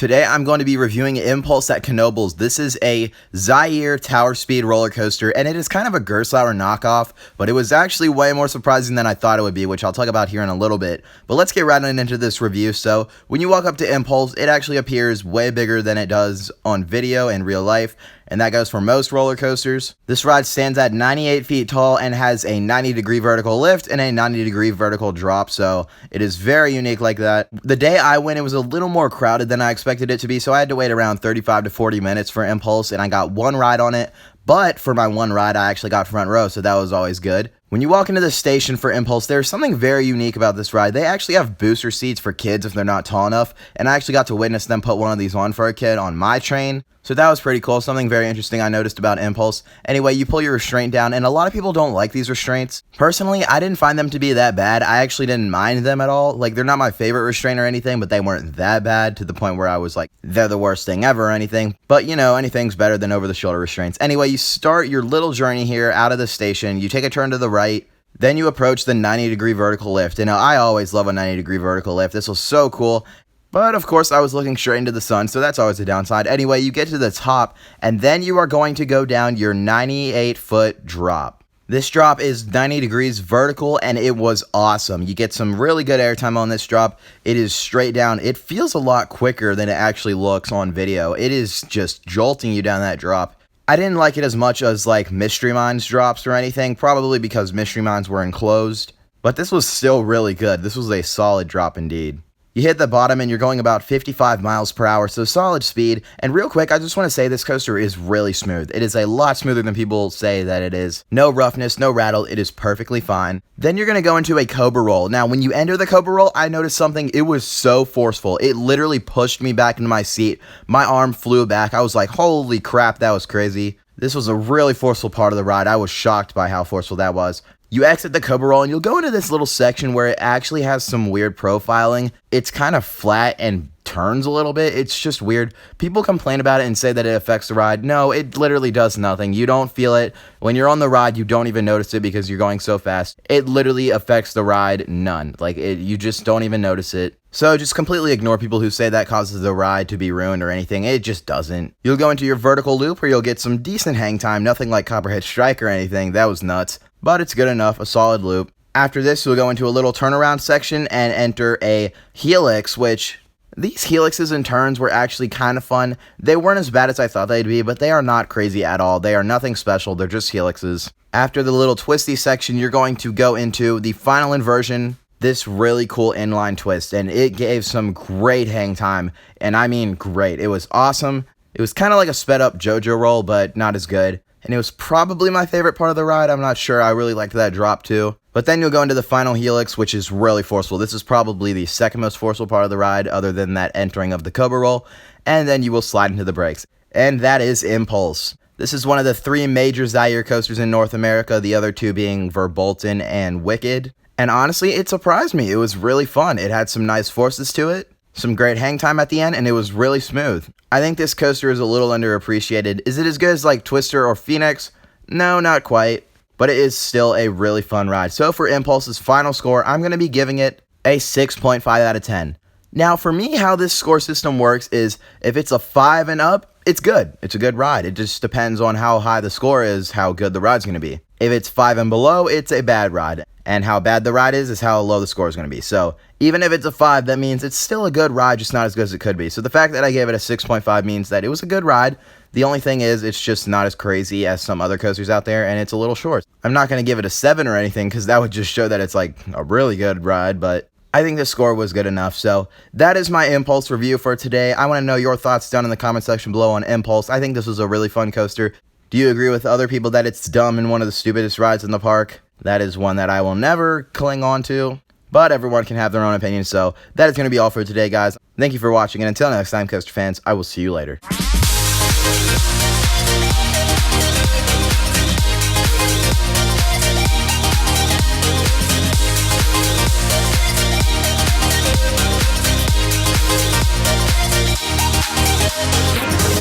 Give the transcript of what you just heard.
Today I'm going to be reviewing Impulse at Knoebels. This is a Zierer Tower Speed roller coaster, and it is kind of a Gerstlauer knockoff, but it was actually way more surprising than I thought it would be, which I'll talk about here in a little bit. But let's get right into this review. So when you walk up to Impulse, it actually appears way bigger than it does on video in real life, and that goes for most roller coasters. This ride stands at 98 feet tall and has a 90-degree vertical lift and a 90-degree vertical drop, so it is very unique like that. The day I went, it was a little more crowded than I expected it to be, so I had to wait around 35 to 40 minutes for Impulse, and I got one ride on it. But for my one ride, I actually got front row, so that was always good. When you walk into the station for Impulse, there's something very unique about this ride. They actually have booster seats for kids if they're not tall enough, and I actually got to witness them put one of these on for a kid on my train. So that was pretty cool. Something very interesting I noticed about Impulse. Anyway, you pull your restraint down, and a lot of people don't like these restraints. Personally, I didn't find them to be that bad. I actually didn't mind them at all. Like, they're not my favorite restraint or anything, but they weren't that bad to the point where I was like, they're the worst thing ever or anything. But, you know, anything's better than over-the-shoulder restraints. Anyway, you start your little journey here out of the station. You take a turn to the right. Then you approach the 90-degree vertical lift. And I always love a 90-degree vertical lift. This was so cool. But of course, I was looking straight into the sun, so that's always a downside. Anyway, you get to the top, and then you are going to go down your 98-foot drop. This drop is 90 degrees vertical, and it was awesome. You get some really good airtime on this drop. It is straight down. It feels a lot quicker than it actually looks on video. It is just jolting you down that drop. I didn't like it as much as like Mystery Mines drops or anything, probably because Mystery Mines were enclosed. But this was still really good. This was a solid drop indeed. You hit the bottom and you're going about 55 miles per hour, so solid speed. And real quick, I just want to say this coaster is really smooth. It is a lot smoother than people say that it is. No roughness, no rattle, it is perfectly fine. Then you're going to go into a Cobra roll. Now, when you enter the Cobra roll, I noticed something. It was so forceful. It literally pushed me back into my seat. My arm flew back. I was like, holy crap, that was crazy. This was a really forceful part of the ride. I was shocked by how forceful that was. You exit the Cobra roll and you'll go into this little section where it actually has some weird profiling. It's kind of flat and turns a little bit. It's just weird. People complain about it and say that it affects the ride. No, it literally does nothing. You don't feel it. When you're on the ride, you don't even notice it because you're going so fast. It literally affects the ride none. Like, you just don't even notice it. So just completely ignore people who say that causes the ride to be ruined or anything. It just doesn't. You'll go into your vertical loop where you'll get some decent hang time. Nothing like Copperhead Strike or anything. That was nuts. But it's good enough, a solid loop. After this, you'll go into a little turnaround section and enter a helix, which these helixes and turns were actually kind of fun. They weren't as bad as I thought they'd be, but they are not crazy at all. They are nothing special. They're just helixes. After the little twisty section, you're going to go into the final inversion, this really cool inline twist, and it gave some great hang time, and I mean great. It was awesome. It was kind of like a sped up JoJo roll, but not as good. And it was probably my favorite part of the ride. I'm not sure. I really liked that drop too. But then you'll go into the final helix, which is really forceful. This is probably the second most forceful part of the ride, other than that entering of the Cobra roll. And then you will slide into the brakes. And that is Impulse. This is one of the three major Zierer coasters in North America, the other two being Verbolten and Wicked. And honestly, it surprised me. It was really fun. It had some nice forces to it, some great hang time at the end, and it was really smooth. I think this coaster is a little underappreciated. Is it as good as like Twister or Phoenix? No, not quite. But it is still a really fun ride. So for Impulse's final score, I'm going to be giving it a 6.5 out of 10. Now, for me, how this score system works is if it's a 5 and up, it's good. It's a good ride. It just depends on how high the score is, how good the ride's going to be. If it's 5 and below, it's a bad ride. And how bad the ride is how low the score is going to be. So even if it's a 5, that means it's still a good ride, just not as good as it could be. So the fact that I gave it a 6.5 means that it was a good ride. The only thing is it's just not as crazy as some other coasters out there, and it's a little short. I'm not going to give it a 7 or anything because that would just show that it's like a really good ride, but I think the score was good enough. So that is my Impulse review for today. I want to know your thoughts down in the comment section below on Impulse. I think this was a really fun coaster. Do you agree with other people that it's dumb and one of the stupidest rides in the park? That is one that I will never cling on to, but everyone can have their own opinion. So that is going to be all for today, guys. Thank you for watching, and until next time, coaster fans, I will see you later.